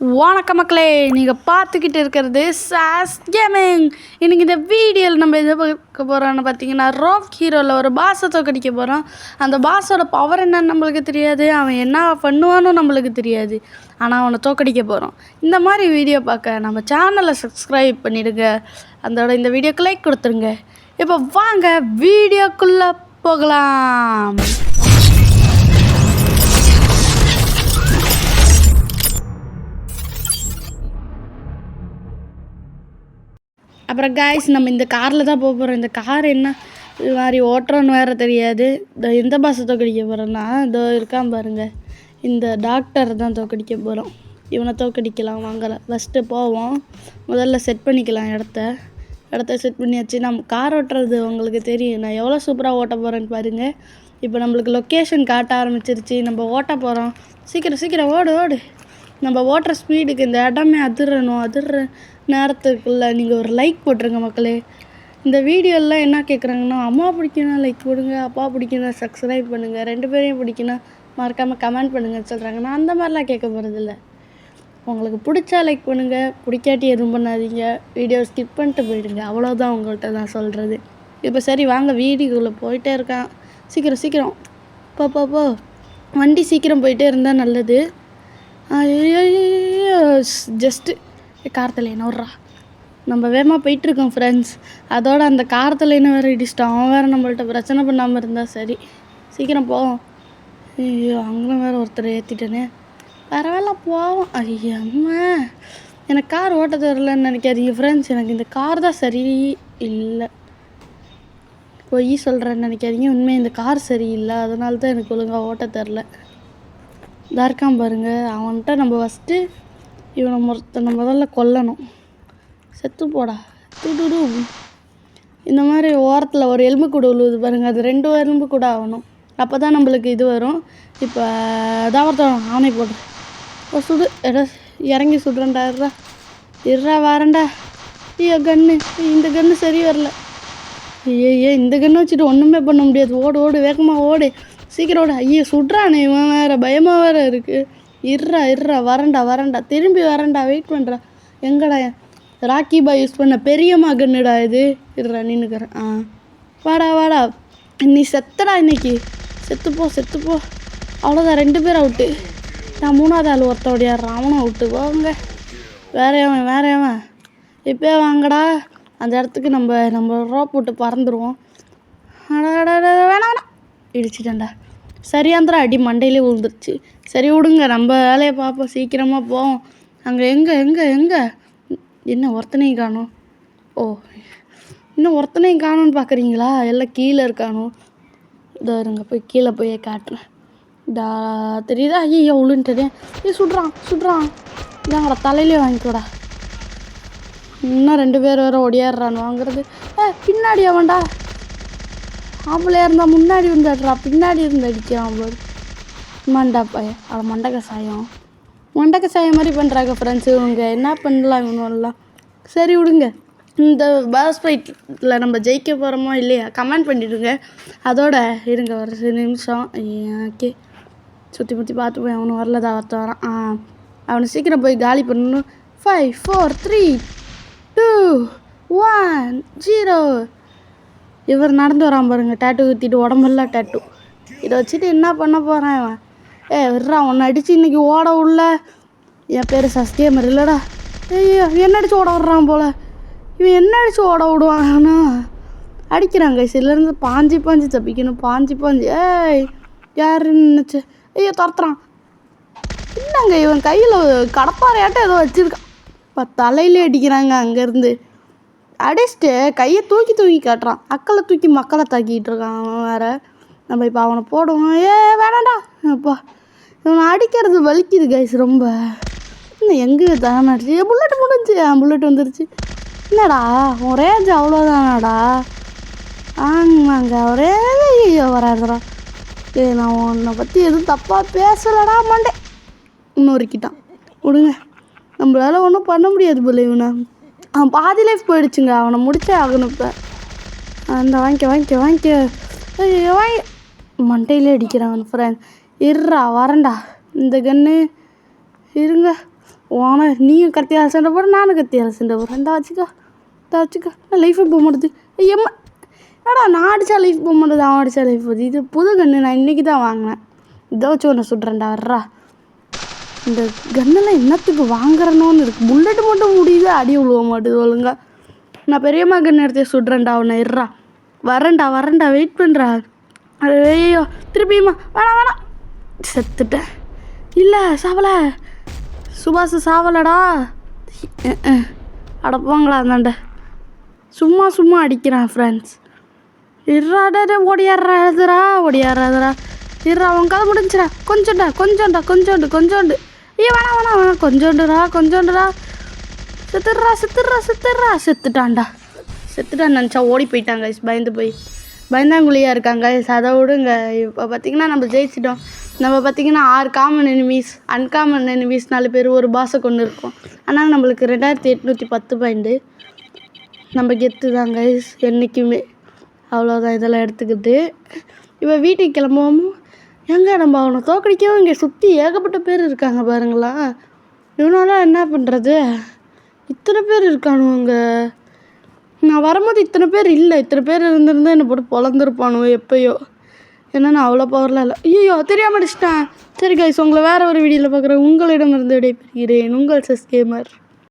வணக்கம் மக்களே, நீங்கள் பார்த்துக்கிட்டு இருக்கிறது சாஸ் கேமிங். இன்றைக்கி இந்த வீடியோவில் நம்ம எதை பார்க்க போகிறோம்னு பார்த்தீங்கன்னா, ராக் ஹீரோவில் ஒரு பாஸை தோக்கடிக்க போகிறோம். அந்த பாஸோட பவர் என்னன்னு நம்மளுக்கு தெரியாது, அவன் என்ன பண்ணுவானோ நம்மளுக்கு தெரியாது, ஆனால் அவனை தோக்கடிக்க போகிறோம். இந்த மாதிரி வீடியோ பார்க்க நம்ம சேனலை சப்ஸ்கிரைப் பண்ணிவிடுங்க, இந்த வீடியோக்கு லைக் கொடுத்துருங்க. இப்போ வாங்க வீடியோக்குள்ளே போகலாம். அப்புறம் காய்ஸ், நம்ம இந்த காரில் தான் போக போகிறோம். இந்த கார் என்ன இது மாதிரி ஓட்டுறோன்னு வேறு தெரியாது. எந்த பாஸை தோக்கடிக்க போகிறோன்னா, இதோ இருக்கான் பாருங்கள், இந்த டாக்டர் தான் தோக்கடிக்க போகிறோம். இவனை தோக்கடிக்கலாம். வாங்கலை, ஃபஸ்ட்டு போவோம். முதல்ல செட் பண்ணிக்கலாம் இடத்த செட் பண்ணியாச்சு. நம்ம கார் ஓட்டுறது உங்களுக்கு தெரியும், நான் எவ்வளோ சூப்பராக ஓட்ட போகிறேன்னு பாருங்கள். இப்போ நம்மளுக்கு லொக்கேஷன் காட்ட ஆரம்பிச்சிருச்சு, நம்ம ஓட்ட போகிறோம். சீக்கிரம் ஓடு. நம்ம ஓட்டுற ஸ்பீடுக்கு இந்த இடமே அதிர்ற நேரத்துக்குள்ளே நீங்கள் ஒரு லைக் போட்டுருங்க மக்களே. இந்த வீடியோலாம் என்ன கேட்குறாங்கன்னா, அம்மா பிடிக்குன்னா லைக் போடுங்க, அப்பா பிடிக்குன்னா சப்ஸ்கிரைப் பண்ணுங்கள், ரெண்டு பேரையும் பிடிக்குன்னா மறக்காமல் கமெண்ட் பண்ணுங்கன்னு சொல்கிறாங்க. நான் அந்த மாதிரிலாம் கேட்க போகிறதில்ல. உங்களுக்கு பிடிச்சா லைக் பண்ணுங்கள், பிடிக்காட்டி எதுவும் பண்ணாதீங்க, வீடியோ ஸ்கிப் பண்ணிட்டு போயிடுங்க. அவ்வளோதான் உங்கள்கிட்ட நான் சொல்கிறது. இப்போ சரி வாங்க, வீடியோக்குள்ளே போயிட்டே இருக்கான். சீக்கிரம் போ. வண்டி சீக்கிரம் போயிட்டே இருந்தால் நல்லது. ஜஸ்ட்டு காரத்தில் என்ன விட்றா, நம்ம வேகமாக போயிட்டுருக்கோம் ஃப்ரெண்ட்ஸ். அதோட அந்த காரத்தில் என்ன வேறு இடிச்சிட்டோம். அவன் வேறு நம்மள்ட்ட பிரச்சனை பண்ணாமல் இருந்தால் சரி. சீக்கிரம் போவோம். ஐயோ, அங்கேயும் வேறு ஒருத்தர் ஏற்றிட்டேனே. பரவாயில்ல போவோம். ஐயோ அம்மா, எனக்கு கார் ஓட்ட தரலன்னு நினைக்காதீங்க ஃப்ரெண்ட்ஸ், எனக்கு இந்த கார் தான் சரி இல்லை. பொய் சொல்கிறேன்னு நினைக்காதீங்க, உண்மையாக இந்த கார் சரியில்லை, அதனால தான் எனக்கு ஒழுங்காக ஓட்ட தரல. இதாக இருக்கான் பாருங்கள், அவன்கிட்ட நம்ம ஃபஸ்ட்டு இவனை முதல்ல கொல்லணும். செத்து போடா துடு. இந்த மாதிரி ஓரத்தில் ஒரு எலும்பு கூட உழுவுது பாருங்கள், அது 2 எலும்பு கூட ஆகணும், அப்போ தான் நம்மளுக்கு இது வரும். இப்போ தாவரத்தோம் ஆணை போடுறேன். சுடு இறங்கி சுடுறேன்டா. இருறா வரேன்டா. ஐயோ கன்று, இந்த கன்று சரி வரல. ஐயோ இந்த கன்று வச்சுட்டு ஒன்றுமே பண்ண முடியாது. ஓடு வேகமாக ஓடு, சீக்கிரம் ஓடு. ஐயோ சுடுறானே இவன் வேறு, பயமாக வேறு இருக்குது. இருறா வரேன்டா, திரும்பி வரேன்டா, வெயிட் பண்ணுறா. எங்கடா ராக்கி பாய் யூஸ் பண்ண பெரிய மகன்னுடா இது. இருறா நின்றுக்கிறேன். வாடா நீ செத்தடா, இன்னைக்கு செத்துப்போ. அவ்வளோதான், 2 பேர் அவுட்டு. நான் 3ஆவது ஆள் ஒருத்த ஓடியாடுறான், அவனும் அவுட்டு. போங்க, வேறையவன் இப்போ வாங்கடா. அந்த இடத்துக்கு நம்ம ரோப் போட்டு பறந்துடுவோம். வேணாம் இடிச்சிட்டேன்டா. சரியாந்திர அடி மண்டையிலே விழுந்துருச்சு. சரி விடுங்க, நம்ம வேலையை பார்ப்போம், சீக்கிரமாக போவோம். அங்கே எங்கே என்ன ஒருத்தனையும் காணும். ஓ, இன்னும் ஒருத்தனையும் காணும்னு பார்க்குறீங்களா? எல்லாம் கீழே இருக்கானோ. இதோ இருங்க, போய் கீழே போய் காட்டுறேன். தெரியுதா? ஐயோ விழுந்துட்டே. சுடுறான். இதாங்கடா, தலையிலே வாங்கிக்கோடா. இன்னும் 2 பேர் வேறு ஓடியாடுறான்னு வாங்குறது. பின்னாடி அவன்டா, ஆம்பளையாக இருந்தால் முன்னாடி வந்து அட்றா, பின்னாடி இருந்து அடிக்கிறான் அவள். மண்டா பையன், அவள் மண்டக்க சாயம் மாதிரி பண்ணுறாங்க ஃப்ரெண்ட்ஸு. இவங்க என்ன பண்ணலாம் இவனெல்லாம். சரி விடுங்க, இந்த பாஸ் ஃபைட்டில் நம்ம ஜெயிக்க போகிறோமோ இல்லையா கமெண்ட் பண்ணிவிடுங்க. அதோட இருங்க ஒரு நிமிஷம். ஓகே, சுற்றி பார்த்து போய் அவனு வரலதா வரான். அவனை சீக்கிரம் போய் காலி பண்ணணும். 5 4 3 2 1 0. இவர் நடந்து வரான் பாருங்க, டேட்டு ஊற்றிட்டு, உடம்பெல்லாம் டேட்டு. இதை வச்சுட்டு என்ன பண்ண போகிறான் இவன்? விட்றான், உன்னை அடித்து இன்றைக்கி ஓட உள்ள. என் பேர் சஸ்கேமர் இல்லைடா. ஐயோ, என்ன அடித்து ஓட விட்றான் போல். இவன் என்ன அடித்து ஓட விடுவான்? ஆனால் அடிக்கிறாங்க. சிலருந்து பாஞ்சு தப்பிக்கணும். பாஞ்சு யாருன்னு நினச்சி. ஐயோ துரத்துறான். இல்லைங்க, இவன் கையில் கடப்பாறையாட்டம் ஏதோ வச்சுருக்கான். இப்போ தலையிலே அடிக்கிறாங்க. அங்கேருந்து அடிச்சுட்டு கையை தூக்கி காட்டுறான். அக்களை தூக்கி மக்களை தாக்கிட்டு இருக்கான் அவன் வேறு. நம்ம இப்போ அவனை போடுவோம். வேணாண்டா. அப்பா, இவனை அடிக்கிறது வலிக்குது கைஸ் ரொம்ப. இன்னும் எங்கே தானே புல்லட் வந்துருச்சு. என்னடா உன் ரேஞ்ச் அவ்வளோதானாடா? ஆமாங்க, ஒரே வராதுடா. நான் உன்னை பற்றி எதுவும் தப்பாக பேசலடா மண்டே. இன்னொருக்கிட்டான். விடுங்க, நம்மளால ஒன்றும் பண்ண முடியாது போல. இவனை அவன் பாதி லைஃப் போயிடுச்சுங்க, அவனை முடிச்சே ஆகணும். இப்போ அந்த வாங்கிக்க வாங்கி மண்டையிலே அடிக்கிறான் ஃப்ரெண்ட். இருறா வரேன்டா. இந்த கன்று இருங்க, ஓனர் நீயும் கத்தியால் சண்டை போட நானும் கத்தியால் சண்டை போடுறேன். இந்த வச்சுக்கோ நான் லைஃபை போக மாட்டுது. ஐயம்மா ஏடா நான் அடித்தா லைஃப் போக மாட்டேது, அவன் அடித்தா லைஃப் போகுது. இது புது கன்று நான் இன்றைக்கி தான் வாங்கினேன். இதை வச்சு ஒன்று சுடுறேன்டா வர்றா. இந்த கன்னெல்லாம் என்னத்துக்கு வாங்குறணும்னு இருக்குது. புல்லட்டு மட்டும் முடியுது, அடி விழுவ மாட்டுது ஒழுங்கா. நான் பெரியம்மா கன்று எடுத்து சுடுறேன்டா அவனை. இருறா வரேன்டா வெயிட் பண்ணுறா. ஐயோ திருப்பியுமா வேணாம் செத்துட்டேன். இல்லை சாவலை, சுபாஷ் சாவலடா. அடப்போங்களா அந்தாண்ட சும்மா அடிக்கிறான் ஃப்ரெண்ட்ஸ். இருறாடா ஓடியாடுறாதுரா இருறா அவன் கதை முடிஞ்சிடா. கொஞ்சோண்டு ஐயோ வேணாம் கொஞ்சோண்டுடா. செத்துட்டான் நினச்சா ஓடி போயிட்டாங்க. பயந்தாங்குழியாக இருக்காங்க. அதை விடுங்க. இப்போ பார்த்திங்கன்னா நம்ம ஜெயிச்சிட்டோம். நம்ம பார்த்திங்கன்னா 6 காமன் எனிமீஸ், அன்காமன் எனிமீஸ் 4 பேர், ஒரு பாஸை கொண்டு இருக்கோம். ஆனால் நம்மளுக்கு 2810 பாயிண்ட்டு. நம்ம கெத்து தான் கைஸ் என்றைக்குமே. அவ்வளோதான் இதெல்லாம் எடுத்துக்கிட்டு இப்போ வீட்டுக்கு கிளம்புவோம். எங்கே நம்ம அவனை தோக்கடிக்கவும் இங்கே சுற்றி ஏகப்பட்ட பேர் இருக்காங்க பாருங்களா. இவனால என்ன பண்ணுறது, இத்தனை பேர் இருக்கானுங்க. நான் வரும்போது இத்தனை பேர் இல்லை. இத்தனை பேர் இருந்திருந்தால் என்னை போட்டு பொழந்துருப்பானுவோ எப்போயோ. ஏன்னா நான் அவ்வளோ பவர்லாம் இல்லை. ஐயோ தெரியாமல் அடிச்சிட்டேன். சரி கைஸ், உங்களை வேறு ஒரு வீடியோவில் பார்க்குறேன். உங்களிடமிருந்து விடைபெறுகிறேன். உங்கள் செஸ் கேமர்.